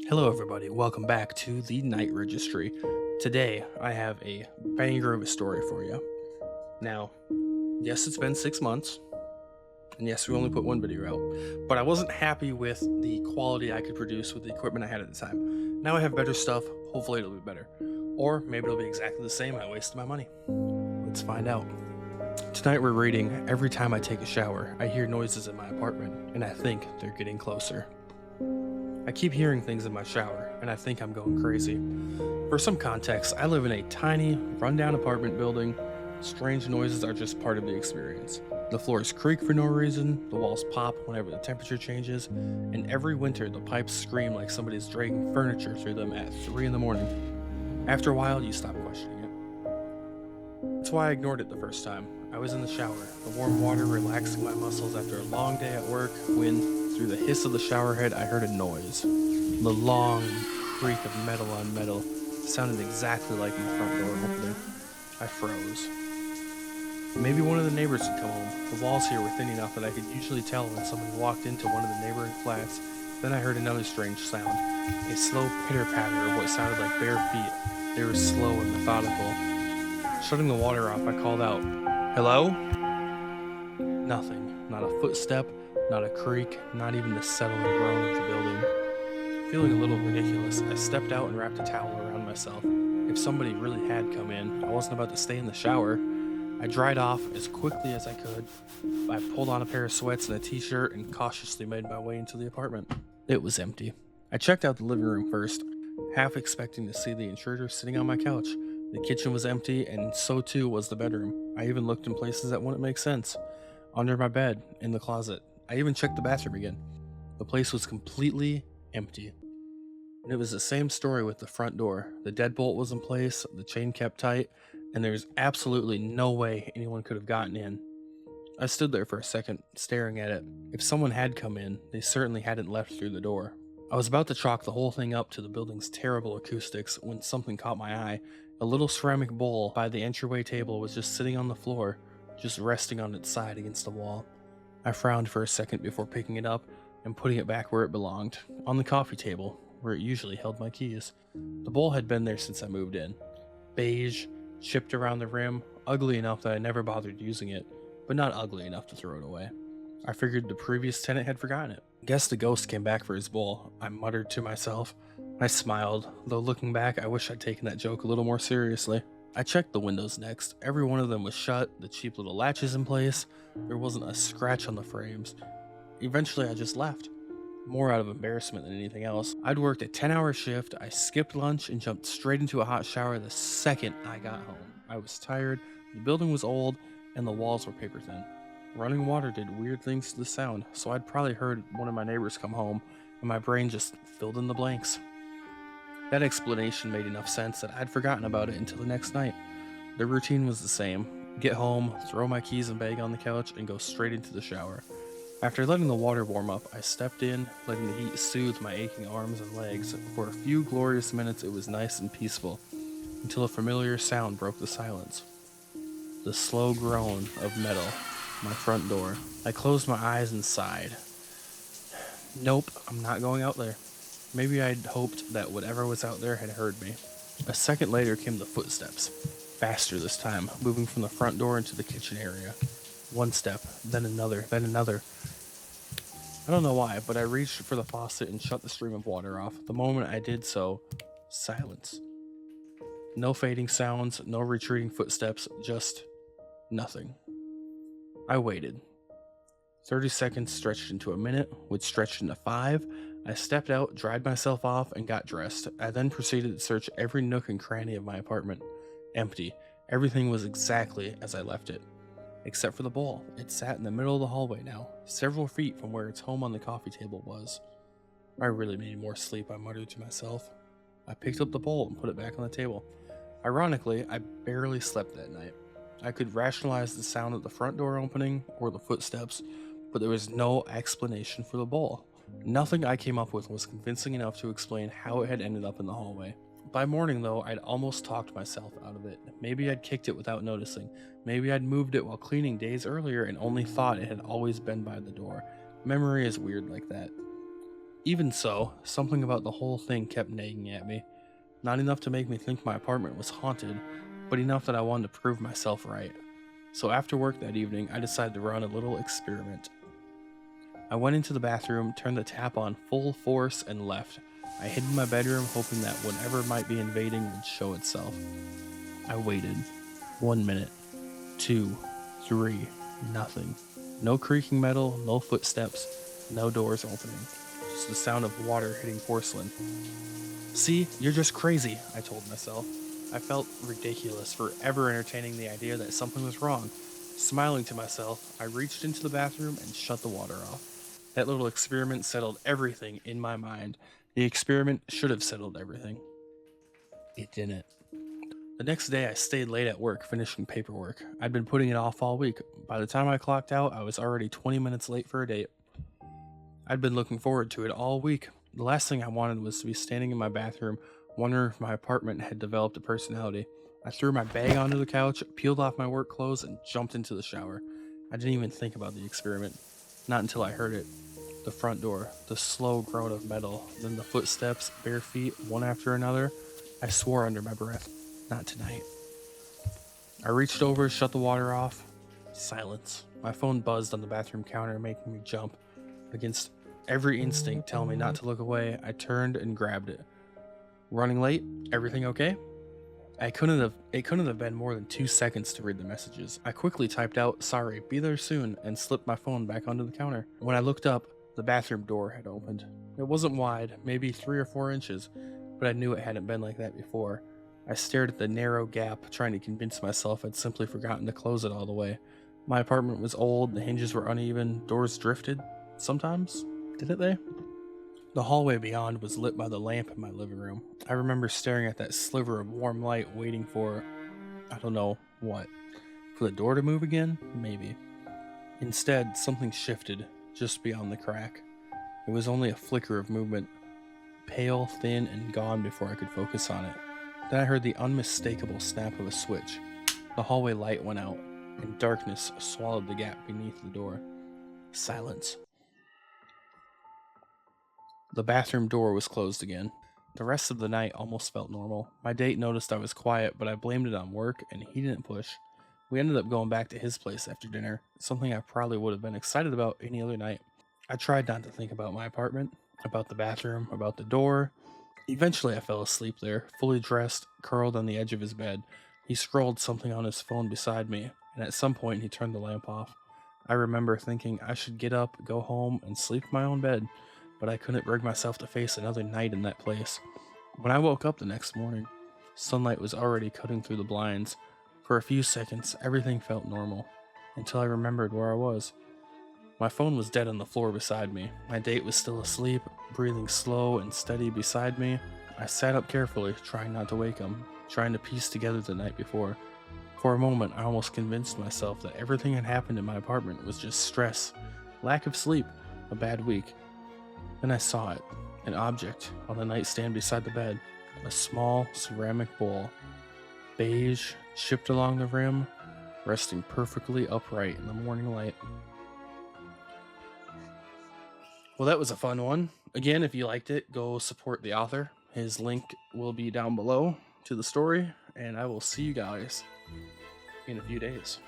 Hello, everybody. Welcome back to the Night Registry. Today, I have a banger of a story for you. Now, yes, it's been 6 months, and yes, we only put one video out, but I wasn't happy with the quality I could produce with the equipment I had at the time. Now I have better stuff. Hopefully, it'll be better. Or maybe it'll be exactly the same. I wasted my money. Let's find out. Tonight, we're reading Every Time I Take a Shower, I Hear Noises in My Apartment, and I Think They're Getting Closer. I keep hearing things in my shower, and I think I'm going crazy. For some context, I live in a tiny, rundown apartment building. Strange noises are just part of the experience. The floors creak for no reason, the walls pop whenever the temperature changes, and every winter the pipes scream like somebody's dragging furniture through them at 3 in the morning. After a while, you stop questioning it. That's why I ignored it the first time. I was in the shower, the warm water relaxing my muscles after a long day at work, when, through the hiss of the shower head, I heard a noise. The long creak of metal on metal sounded exactly like my front door opening. I froze. Maybe one of the neighbors had come home. The walls here were thin enough that I could usually tell when somebody walked into one of the neighboring flats. Then I heard another strange sound, a slow pitter-patter of what sounded like bare feet. They were slow and methodical. Shutting the water off, I called out, "Hello?" Nothing. Not a footstep, not a creak, not even the settling groan of the building. Feeling a little ridiculous, I stepped out and wrapped a towel around myself. If somebody really had come in, I wasn't about to stay in the shower. I dried off as quickly as I could. I pulled on a pair of sweats and a t-shirt and cautiously made my way into the apartment. It was empty. I checked out the living room first, half expecting to see the intruder sitting on my couch. The kitchen was empty, and so too was the bedroom. I even looked in places that wouldn't make sense. Under my bed, in the closet. I even checked the bathroom again. The place was completely empty. And it was the same story with the front door. The deadbolt was in place, the chain kept tight, and there was absolutely no way anyone could have gotten in. I stood there for a second, staring at it. If someone had come in, they certainly hadn't left through the door. I was about to chalk the whole thing up to the building's terrible acoustics when something caught my eye. A little ceramic bowl by the entryway table was just sitting on the floor, just resting on its side against the wall. I frowned for a second before picking it up and putting it back where it belonged, on the coffee table, where it usually held my keys. The bowl had been there since I moved in. Beige, chipped around the rim, ugly enough that I never bothered using it, but not ugly enough to throw it away. I figured the previous tenant had forgotten it. Guess the ghost came back for his bowl, I muttered to myself. I smiled, though looking back, I wish I'd taken that joke a little more seriously. I checked the windows next. Every one of them was shut, the cheap little latches in place. There wasn't a scratch on the frames. Eventually, I just left. More out of embarrassment than anything else. I'd worked a 10-hour shift, I skipped lunch and jumped straight into a hot shower the second I got home. I was tired, the building was old, and the walls were paper thin. Running water did weird things to the sound, so I'd probably heard one of my neighbors come home, and my brain just filled in the blanks. That explanation made enough sense that I'd forgotten about it until the next night. The routine was the same. Get home, throw my keys and bag on the couch, and go straight into the shower. After letting the water warm up, I stepped in, letting the heat soothe my aching arms and legs. For a few glorious minutes it was nice and peaceful, until a familiar sound broke the silence. The slow groan of metal, my front door. I closed my eyes and sighed. Nope, I'm not going out there. Maybe I'd hoped that whatever was out there had heard me. A second later came the footsteps, faster this time, moving from the front door into the kitchen area. One step, then another, then another. I don't know why, but I reached for the faucet and shut the stream of water off. The moment I did so, silence. No fading sounds, no retreating footsteps, just nothing. I waited. 30 seconds stretched into a minute, which stretched into 5. I stepped out, dried myself off, and got dressed. I then proceeded to search every nook and cranny of my apartment. Empty. Everything was exactly as I left it. Except for the bowl. It sat in the middle of the hallway now, several feet from where its home on the coffee table was. I really need more sleep, I muttered to myself. I picked up the bowl and put it back on the table. Ironically, I barely slept that night. I could rationalize the sound of the front door opening or the footsteps, but there was no explanation for the bowl. Nothing I came up with was convincing enough to explain how it had ended up in the hallway. By morning, though, I'd almost talked myself out of it. Maybe I'd kicked it without noticing. Maybe I'd moved it while cleaning days earlier and only thought it had always been by the door. Memory is weird like that. Even so, something about the whole thing kept nagging at me. Not enough to make me think my apartment was haunted, but enough that I wanted to prove myself right. So after work that evening, I decided to run a little experiment. I went into the bathroom, turned the tap on full force, and left. I hid in my bedroom, hoping that whatever might be invading would show itself. I waited. 1 minute. 2. 3. Nothing. No creaking metal, no footsteps, no doors opening. Just the sound of water hitting porcelain. See, you're just crazy, I told myself. I felt ridiculous for ever entertaining the idea that something was wrong. Smiling to myself, I reached into the bathroom and shut the water off. That little experiment settled everything in my mind. The experiment should have settled everything. It didn't. The next day, I stayed late at work finishing paperwork. I'd been putting it off all week. By the time I clocked out, I was already 20 minutes late for a date. I'd been looking forward to it all week. The last thing I wanted was to be standing in my bathroom, wondering if my apartment had developed a personality. I threw my bag onto the couch, peeled off my work clothes, and jumped into the shower. I didn't even think about the experiment. Not until I heard it. The front door, the slow groan of metal, then the footsteps, bare feet, one after another. I swore under my breath, not tonight. I reached over, shut the water off. Silence. My phone buzzed on the bathroom counter, making me jump. Against every instinct telling me not to look away, I turned and grabbed it. Running late? Everything okay? It couldn't have been more than 2 seconds to read the messages. I quickly typed out, "Sorry, be there soon," and slipped my phone back onto the counter. When I looked up, the bathroom door had opened. It wasn't wide, maybe 3 or 4 inches, but I knew it hadn't been like that before. I stared at the narrow gap, trying to convince myself I'd simply forgotten to close it all the way. My apartment was old, the hinges were uneven, doors drifted. Sometimes. Didn't they? The hallway beyond was lit by the lamp in my living room. I remember staring at that sliver of warm light, waiting for, I don't know what. For the door to move again? Maybe. Instead, something shifted just beyond the crack. It was only a flicker of movement, pale, thin, and gone before I could focus on it. Then I heard the unmistakable snap of a switch. The hallway light went out, and darkness swallowed the gap beneath the door. Silence. The bathroom door was closed again. The rest of the night almost felt normal. My date noticed I was quiet, but I blamed it on work, and he didn't push. We ended up going back to his place after dinner, something I probably would have been excited about any other night. I tried not to think about my apartment, about the bathroom, about the door. Eventually, I fell asleep there, fully dressed, curled on the edge of his bed. He scrolled something on his phone beside me, and at some point he turned the lamp off. I remember thinking I should get up, go home, and sleep in my own bed, but I couldn't bring myself to face another night in that place. When I woke up the next morning, sunlight was already cutting through the blinds. For a few seconds, everything felt normal, until I remembered where I was. My phone was dead on the floor beside me. My date was still asleep, breathing slow and steady beside me. I sat up carefully, trying not to wake him, trying to piece together the night before. For a moment, I almost convinced myself that everything had happened in my apartment was just stress, lack of sleep, a bad week. Then I saw it, an object on the nightstand beside the bed, a small ceramic bowl, beige, chipped along the rim, resting perfectly upright in the morning light. Well, that was a fun one. Again, if you liked it, go support the author. His link will be down below to the story, and I will see you guys in a few days.